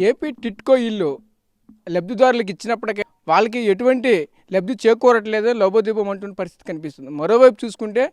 AP TIDCO ఇల్లు లబ్ధిదారులకు ఇచ్చినప్పటికీ వాళ్ళకి ఎటువంటి లబ్ధి చేకూరట్లేదు, లబోదిబం అంటున్న పరిస్థితి కనిపిస్తుంది. మరోవైపు చూసుకుంటే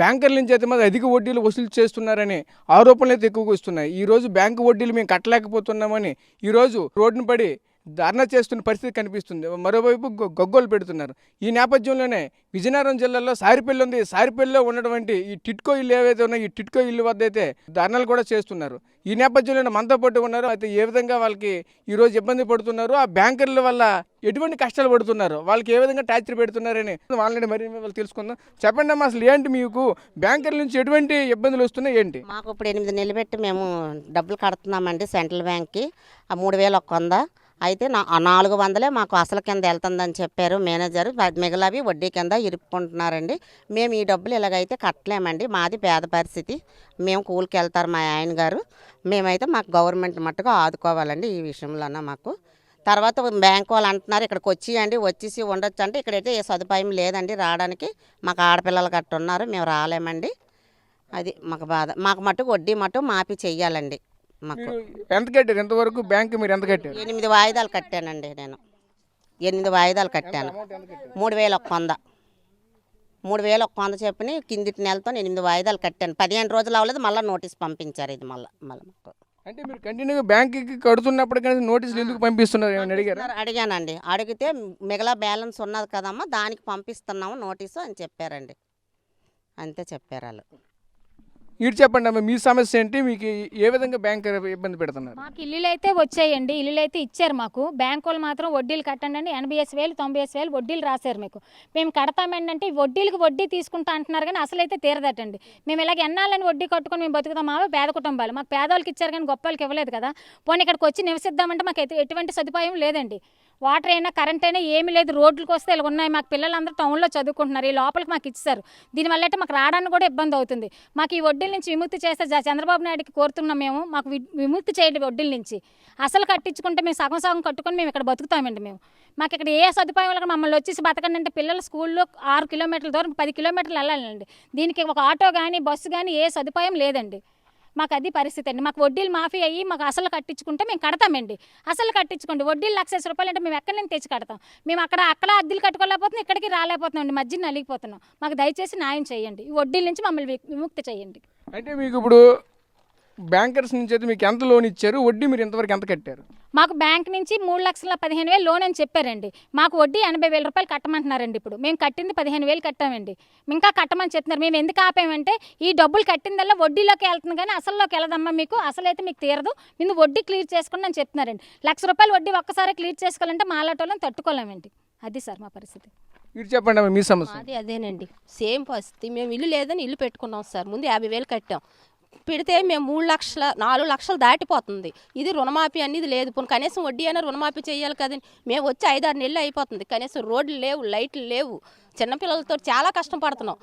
బ్యాంకర్ల నుంచి అయితే మాది అధిక వడ్డీలు వసూలు చేస్తున్నారని ఆరోపణలు అయితే ఎక్కువగా వస్తున్నాయి. ఈరోజు బ్యాంకు వడ్డీలు మేము కట్టలేకపోతున్నామని ఈరోజు రోడ్డును పడి ధర్నా చేస్తున్న పరిస్థితి కనిపిస్తుంది. మరోవైపు గగ్గోలు పెడుతున్నారు. ఈ నేపథ్యంలోనే విజయనగరం జిల్లాలో సారిపల్లి ఉంది. సారిపల్లిలో ఉన్నటువంటి ఈ టిట్కో ఇల్లు ఏవైతే ఉన్నాయో ఈ టిట్కో ఇల్లు వద్ద అయితే ధర్నాలు కూడా చేస్తున్నారు. ఈ నేపథ్యంలోనే మనతో పాటు ఉన్నారు. అయితే ఏ విధంగా వాళ్ళకి ఈరోజు ఇబ్బంది పడుతున్నారు, ఆ బ్యాంకర్ల వల్ల ఎటువంటి కష్టాలు పడుతున్నారు, వాళ్ళకి ఏ విధంగా టార్చర్ పెడుతున్నారని వాళ్ళని మరి వాళ్ళు తెలుసుకుందాం. చెప్పండి అమ్మా, అసలు ఏంటి మీకు బ్యాంకర్ల నుంచి ఎటువంటి ఇబ్బందులు వస్తున్నాయి ఏంటి? మాకు ఇప్పుడు 8 నెలలు పెట్టి మేము డబ్బులు కడుతున్నామండి సెంట్రల్ బ్యాంక్కి. ఆ 3100 అయితే 400 మాకు అసలు కింద వెళ్తుందని చెప్పారు మేనేజరు. మిగలవి వడ్డీ కింద ఇరుక్కుంటున్నారండి. మేము ఈ డబ్బులు ఇలాగైతే కట్టలేమండి. మాది పేద పరిస్థితి. మేము కూలికి వెళ్తారు మా ఆయన గారు. మేమైతే మాకు గవర్నమెంట్ మట్టుగా ఆదుకోవాలండి ఈ విషయంలోన. మాకు తర్వాత బ్యాంక్ వాళ్ళు అంటున్నారు ఇక్కడికి వచ్చేసి ఉండొచ్చు అంటే ఇక్కడైతే ఏ సదుపాయం లేదండి రావడానికి. మాకు ఆడపిల్లలు గట్ట ఉన్నారు, మేము రాలేమండి. అది మాకు బాధ. మాకు మట్టుకు వడ్డీ మట్టు మాఫీ చెయ్యాలండి. మాకు ఎంత కట్టారు ఇంతవరకు బ్యాంక్? మీరు ఎంత కట్టారు? 8 వాయిదాలు కట్టానండి. నేను 8 వాయిదాలు కట్టాను. 3100 చెప్పని కిందిటి నెలతో 8 వాయిదాలు కట్టాను. 15 రోజులు అవ్వలేదు, మళ్ళీ నోటీస్ పంపించారు. ఇది మళ్ళీ మాకు అంటే మీరు కంటిన్యూగా బ్యాంకుకి కడుతున్నప్పుడు కానీ నోటీసులు ఎందుకు పంపిస్తున్నారు ఏమని అడిగారు? అడిగానండి. అడిగితే మిగతా బ్యాలెన్స్ ఉన్నది కదమ్మా దానికి పంపిస్తున్నాము నోటీసు అని చెప్పారండి. అంతే చెప్పారు వాళ్ళు. ఇటు చెప్పండి అమ్మా, మీ సమస్య ఏంటి? మీకు ఏ విధంగా బ్యాంక్ ఇబ్బంది పెడుతున్నారు? మాకు ఇల్లులు అయితే వచ్చాయండి, ఇల్లులు అయితే ఇచ్చారు మాకు. బ్యాంకు వాళ్ళు మాత్రం వడ్డీలు కట్టండి అని 85,000 90,000 వడ్డీలు రాశారు మీకు. మేము కడతామండి అంటే వడ్డీలకు వడ్డీ తీసుకుంటా అంటున్నారు కానీ అసలు అయితే తీరదటండి. మేము ఇలాగ ఎన్నాళ్ళని వడ్డీ కట్టుకొని మేము బతుకుతామా? పేద కుటుంబాలు. మాకు పేదవాళ్ళకి ఇచ్చారు కానీ గొప్ప వాళ్ళకి ఇవ్వలేదు కదా. పోనీ ఇక్కడికి వచ్చి నివసిద్దామంటే మాకు ఎటువంటి సదుపాయం లేదండి. వాటర్ అయినా కరెంట్ అయినా ఏమీ లేదు. రోడ్లకు వస్తే ఇలా ఉన్నాయి. మాకు పిల్లలందరూ టౌన్లో చదువుకుంటున్నారు, ఈ లోపలికి మాకు ఇచ్చారు. దీనివల్ల అయితే మాకు రావడానికి కూడా ఇబ్బంది అవుతుంది. మాకు ఈ వడ్డీల నుంచి విముక్తి చేస్తే చంద్రబాబు నాయుడుకి కోరుతున్నాం మేము. మాకు విముక్తి చేయండి వడ్డీల నుంచి. అసలు కట్టించుకుంటే మేము సగం సగం కట్టుకొని మేము ఇక్కడ బతుకుతామండి. మాకు ఇక్కడ ఏ సదుపాయం వల్ల మమ్మల్ని వచ్చేసి బతకండి అంటే పిల్లల స్కూల్లో 6 కిలోమీటర్ల దూరం 10 కిలోమీటర్లు వెళ్ళాలండి. దీనికి ఒక ఆటో కానీ బస్సు కానీ ఏ సదుపాయం లేదండి. మాకు అది పరిస్థితి అండి. మాకు వడ్డీలు మాఫీ అయ్యి మాకు అసలు కట్టించుకుంటే మేము కడతామండి. అసలు కట్టించుకోండి. వడ్డీలు ₹1,00,000 అంటే మేము ఎక్కడి నుంచి తెచ్చి కడతాం? మేము అక్కడ అద్దెలు కట్టుకోలేకపోతున్నాం, ఇక్కడికి రాలేకపోతున్నాం అండి. మధ్యన నలిగిపోతున్నాం. మాకు దయచేసి న్యాయం చేయండి. ఈ వడ్డీల నుంచి మమ్మల్ని విముక్తి చేయండి. అంటే మీకు ఇప్పుడు బ్యాంకర్స్ నుంచి అయితే మీకు ఎంత లోన్ ఇచ్చారు? వడ్డీ మీరు ఇంతవరకు ఎంత కట్టారు? మాకు బ్యాంక్ నుంచి 3,15,000 లోన్ అని చెప్పారండి. మాకు వడ్డీ ₹80,000 కట్టమంటున్నారండి. ఇప్పుడు మేము కట్టింది 15,000 కట్టామండి. ఇంకా కట్టమని చెప్తున్నారు. మేము ఎందుకు ఆపామంటే ఈ డబ్బులు కట్టిందల్లా వడ్డీలోకి వెళ్తుంది కానీ అసలులోకి వెళ్ళదమ్మా. మీకు అసలైతే మీకు తీరదు, మీరు వడ్డీ క్లియర్ చేసుకోండి అని చెప్తున్నారండి. ₹1,00,000 వడ్డీ ఒక్కసారి క్లియర్ చేసుకోవాలంటే మాలాటోళ్ళని తట్టుకోలేమండి. అది సార్ మా పరిస్థితి. మీరు చెప్పండి మీ సమస్య. అదేనండి సేమ్ పరిస్థితి. మేము ఇల్లు లేదని ఇల్లు పెట్టుకున్నాం సార్. ముందు 50,000 కట్టాం. పెడితే మేము 3 లక్షల 4 లక్షలు దాటిపోతుంది. ఇది రుణమాఫీ అనేది లేదు. పోనీ కనీసం వడ్డీ అయినా రుణమాఫీ చేయాలి కదండి. మేము వచ్చి 5-6 నెలలు అయిపోతుంది. కనీసం రోడ్లు లేవు, లైట్లు లేవు. చిన్నపిల్లలతో చాలా కష్టం పడుతున్నాం.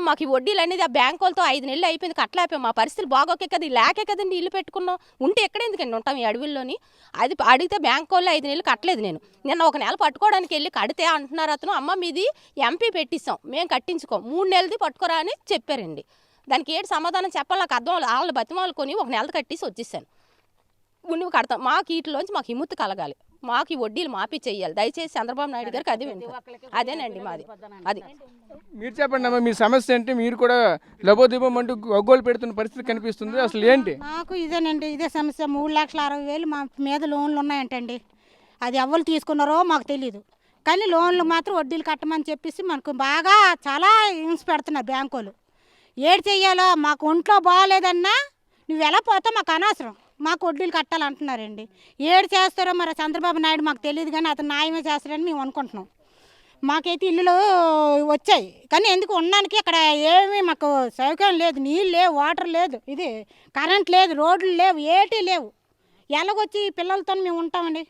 మాకు ఈ వడ్డీలు అనేది ఆ బ్యాంకు వాళ్ళతో 5 నెలలు అయిపోయింది కట్టలేకపోయాం. మా పరిస్థితులు బాగోకే కదా, లేకే కదండి ఇల్లు పెట్టుకున్నాం. ఉంటే ఎక్కడ ఎందుకండి ఉంటాం ఈ అడవుల్లోని? అది అడిగితే బ్యాంకు వాళ్ళు 5 నెలలు కట్టలేదు. నిన్న 1 నెల పట్టుకోవడానికి వెళ్ళి కడితే అంటున్నారు అతను, అమ్మ మీది ఎంపీ పెట్టిస్తాం మేము కట్టించుకోం, 3 నెలది పట్టుకోరా అని చెప్పారండి. దానికి ఏంటి సమాధానం చెప్పాలి నాకు అర్థం. వాళ్ళ బతిమాలు కొని 1 నెల కట్టేసి వచ్చేసాను. నువ్వు కడతాం. మాకు వీటిలోంచి మాకు విముక్తి కలగాలి. మాకు ఈ వడ్డీలు మాఫీ చెయ్యాలి. దయచేసి చంద్రబాబు నాయుడు గారికి అది అదేనండి మాది. అది మీరు చెప్పండి అమ్మా, మీ సమస్య ఏంటి? మీరు కూడా లబోదిబం అంటూ గగ్గోలు పెడుతున్న పరిస్థితి కనిపిస్తుంది. అసలు ఏంటి? నాకు ఇదేనండి, ఇదే సమస్య. 3,60,000 మా మీద లోన్లు ఉన్నాయంటండి. అది ఎవరు తీసుకున్నారో మాకు తెలియదు కానీ లోన్లు మాత్రం వడ్డీలు కట్టమని చెప్పేసి మనకు బాగా చాలా హింస పెడుతున్నారు బ్యాంకు వాళ్ళు. ఏడు చెయ్యాలో మాకు ఒంట్లో బాగాలేదన్నా నువ్వు ఎలా పోతావు మాకు అనవసరం, మాకు వడ్డీలు కట్టాలంటున్నారండి. ఏడు చేస్తారో మరి చంద్రబాబు నాయుడు మాకు తెలియదు కానీ అతను న్యాయమే చేస్తారని మేము అనుకుంటున్నాం. మాకైతే ఇల్లులు వచ్చాయి కానీ ఎందుకు ఉండడానికి అక్కడ ఏమీ మాకు సౌకర్యం లేదు. నీళ్ళు లేవు, వాటర్ లేదు, ఇది కరెంట్ లేదు, రోడ్లు లేవు, ఏటీ లేవు. ఎలాగొచ్చి పిల్లలతో మేము ఉంటామండి?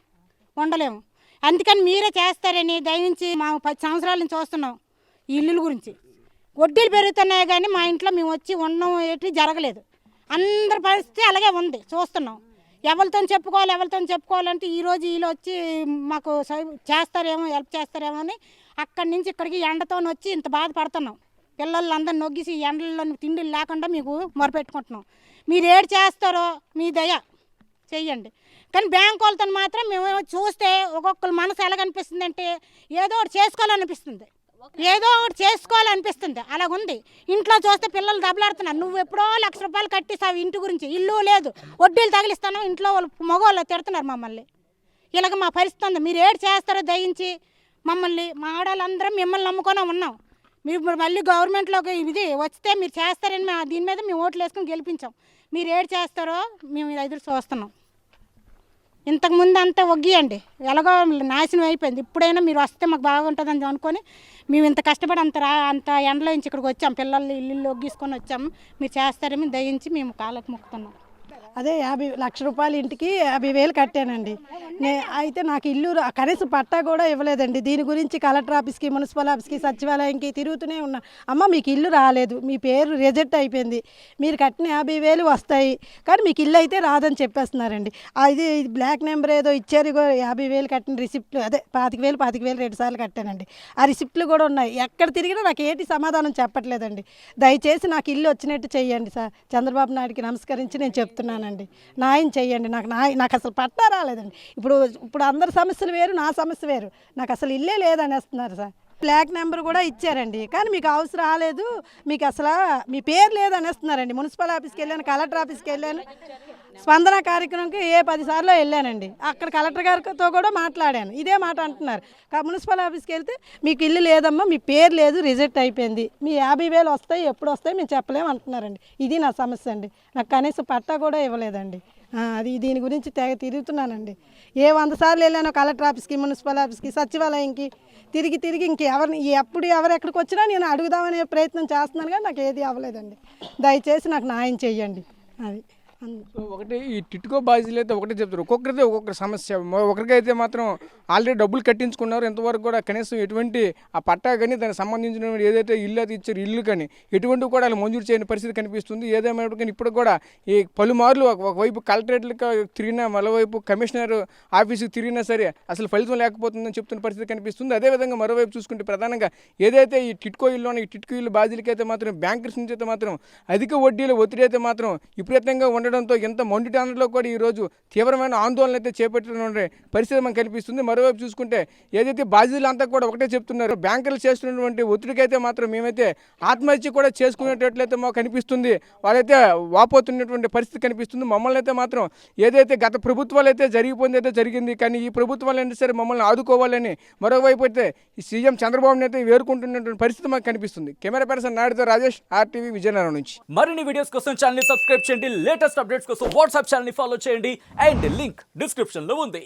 ఉండలేము. అందుకని మీరే చేస్తారని దయించి మా 10 సంవత్సరాల నుంచి చూస్తున్నాం ఈ ఇల్లుల గురించి. వడ్డీలు పెరుగుతున్నాయి కానీ మా ఇంట్లో మేము వచ్చి ఉండడం ఏంటి జరగలేదు. అందరి పరిస్థితి అలాగే ఉంది చూస్తున్నాం. ఎవరితో చెప్పుకోవాలంటే ఈరోజు వీళ్ళు వచ్చి మాకు చేస్తారేమో, హెల్ప్ చేస్తారేమో అని అక్కడి నుంచి ఇక్కడికి ఎండతో వచ్చి ఇంత బాధపడుతున్నాం. పిల్లలందరిని నొగ్గిసి ఎండల్లో తిండిలు లేకుండా మీకు మొరపెట్టుకుంటున్నాం. మీరు ఏడు చేస్తారో మీ దయ చెయ్యండి. కానీ బ్యాంక్ వాళ్ళతో మాత్రం మేము చూస్తే ఒక్కొక్కరు మనసు ఎలాగనిపిస్తుంది అంటే ఏదో ఒకటి చేసుకోవాలనిపిస్తుంది, ఏదో ఒకటి చేసుకోవాలనిపిస్తుంది. అలాగుంది. ఇంట్లో చూస్తే పిల్లలు దెబ్బలాడుతున్నారు. నువ్వు ఎప్పుడో 1,00,000 రూపాయలు కట్టిస్తావు ఇంటి గురించి, ఇల్లు లేదు, వడ్డీలు తగిలిస్తాను, ఇంట్లో వాళ్ళు మగవాళ్ళు తిడుతున్నారు మమ్మల్ని. ఇలాగ మా పరిస్థితి ఉంది. మీరు ఏడు చేస్తారో దయించి మమ్మల్ని, మా ఆడవాళ్ళందరం మిమ్మల్ని నమ్ముకొని ఉన్నాం. మీరు మళ్ళీ గవర్నమెంట్లోకి ఇది వస్తే మీరు చేస్తారని దీని మీద మేము ఓట్లు వేసుకొని గెలిపించాం. మీరు ఏడు చేస్తారో మేము ఎదురు చూస్తున్నాం. ఇంతకుముందు అంతా ఒగ్గియండి, ఎలాగో నాశనం అయిపోయింది. ఇప్పుడైనా మీరు వస్తే మాకు బాగుంటుందని అనుకొని మేము ఇంత కష్టపడి అంత ఎండలో నుంచి ఇక్కడికి వచ్చాం. పిల్లల్ని ఇల్లు ఒగ్గించుకొని వచ్చాము. మీరు చేస్తారని దయించి మేము కాళ్ళకు మొక్కుతున్నాం. అదే 50 లక్షల ఇంటికి 50,000 కట్టానండి. అయితే నాకు ఇల్లు కనీసం పట్టా కూడా ఇవ్వలేదండి. దీని గురించి కలెక్టర్ ఆఫీస్కి, మున్సిపల్ ఆఫీస్కి, సచివాలయంకి తిరుగుతూనే ఉన్నా. అమ్మ మీకు ఇల్లు రాలేదు, మీ పేరు రిజెక్ట్ అయిపోయింది, మీరు కట్టిన 50,000 వస్తాయి కానీ మీకు ఇల్లు అయితే రాదని చెప్పేస్తున్నారండి. ఇది బ్లాక్ నెంబర్ ఏదో ఇచ్చారు, 50,000 కట్టిన రిసిప్ట్లు, అదే 25,000 2 సార్లు కట్టానండి. ఆ రిసిప్ట్లు కూడా ఉన్నాయి. ఎక్కడ తిరిగినా నాకు ఏంటి సమాధానం చెప్పట్లేదండి. దయచేసి నాకు ఇల్లు వచ్చినట్టు చెయ్యండి సార్. చంద్రబాబు నాయుడికి నమస్కరించి నేను చెప్తున్నానండి, న్యాయం చెయ్యండి. నాకు అసలు పట్టా రాలేదండి. ఇప్పుడు అందరి సమస్యలు వేరు, నా సమస్య వేరు. నాకు అసలు ఇల్లే లేదనేస్తున్నారు సార్. బ్లాక్ నెంబర్ కూడా ఇచ్చారండి కానీ మీకు అవసరం రాలేదు, మీకు అసలు మీ పేరు లేదనేస్తున్నారండి. మున్సిపల్ ఆఫీస్కి వెళ్ళాను, కలెక్టర్ ఆఫీస్కి వెళ్ళాను, స్పందన కార్యక్రమంకి 10 సార్లు వెళ్ళానండి. అక్కడ కలెక్టర్ గారితో కూడా మాట్లాడాను, ఇదే మాట అంటున్నారు. మున్సిపల్ ఆఫీస్కి వెళ్తే మీకు ఇల్లు లేదమ్మా, మీ పేరు లేదు, రిజెక్ట్ అయిపోయింది, మీ 50,000 వస్తాయి, ఎప్పుడు వస్తాయి మేము చెప్పలేము అంటున్నారండి. ఇది నా సమస్య అండి. నాకు కనీసం పట్టా కూడా ఇవ్వలేదండి. అది దీని గురించి తెగ తిరుగుతున్నానండి. 100 సార్లు వెళ్ళాను కలెక్టర్ ఆఫీస్కి, మున్సిపల్ ఆఫీస్కి, సచివాలయంకి, తిరిగి ఇంకెవరిని ఎవరు ఎక్కడికి వచ్చినా నేను అడుగుదామనే ప్రయత్నం చేస్తున్నాను కానీ నాకు ఏది అవ్వలేదండి. దయచేసి నాకు న్యాయం చెయ్యండి. అది సో ఒకటి ఈ టిట్కో బాధ్యతలు అయితే ఒకటే చెప్తారు, ఒక్కొక్కరితే ఒక్కొక్కరి సమస్య. ఒకరికైతే మాత్రం ఆల్రెడీ డబ్బులు కట్టించుకున్నారు, ఇంతవరకు కూడా కనీసం ఎటువంటి ఆ పట్టా కానీ దానికి సంబంధించిన ఏదైతే ఇల్లు అది ఇచ్చారు ఇల్లు కానీ ఎటువంటి కూడా వాళ్ళు మంజూరు చేయని పరిస్థితి కనిపిస్తుంది. ఏదేమైనా కానీ ఇప్పుడు కూడా ఈ పలుమార్లు ఒకవైపు కలెక్టరేట్లకు తిరిగినా, మరోవైపు కమిషనర్ ఆఫీసుకి తిరిగినా సరే అసలు ఫలితం లేకపోతుందని చెప్తున్న పరిస్థితి కనిపిస్తుంది. అదేవిధంగా మరోవైపు చూసుకుంటే ప్రధానంగా ఏదైతే ఈ టిట్కో ఇల్లు ఈ టిట్కో ఇల్లు బాధ్యులకైతే మాత్రం బ్యాంకర్స్ నుంచి అయితే మాత్రం అధిక వడ్డీల ఒత్తిడి అయితే మాత్రం విపరీతంగా ఉండడంతో ఎంత మొండిటాంలో కూడా ఈరోజు తీవ్రమైన ఆందోళన అయితే చేపట్టిన పరిస్థితి మనకు కనిపిస్తుంది. మరోవైపు చూసుకుంటే ఏదైతే బాధ్యులంతా కూడా ఒకటే చెప్తున్నారు, బ్యాంకులు చేస్తున్నటువంటి ఒత్తిడికైతే మాత్రం మేమైతే ఆత్మహత్య కూడా చేసుకునేటట్లయితే మాకు కనిపిస్తుంది, వాళ్ళైతే వాపోతున్నటువంటి పరిస్థితి కనిపిస్తుంది. మమ్మల్ని అయితే మాత్రం ఏదైతే గత ప్రభుత్వాలు అయితే జరిగిపోయింది అయితే జరిగింది కానీ ఈ ప్రభుత్వాలు అయినా సరే మమ్మల్ని ఆదుకోవాలని మరోవైపు అయితే ఈ సీఎం చంద్రబాబుని అయితే వేరుకుంటున్నటువంటి పరిస్థితి మాకు కనిపిస్తుంది. కెమెరా పర్సన్ నాయుడుతో రాజేష్, RTV విజయనగరం నుంచి. మరిన్ని వీడియోస్ కోసం ఛానల్ ని సబ్స్క్రైబ్ చేయండి, లేటెస్ట్ అప్డేట్స్ కోసం వాట్సాప్ ఛానల్ ని ఫాలో చేయండి అండ్ లింక్ డిస్క్రిప్షన్ లో ఉంది.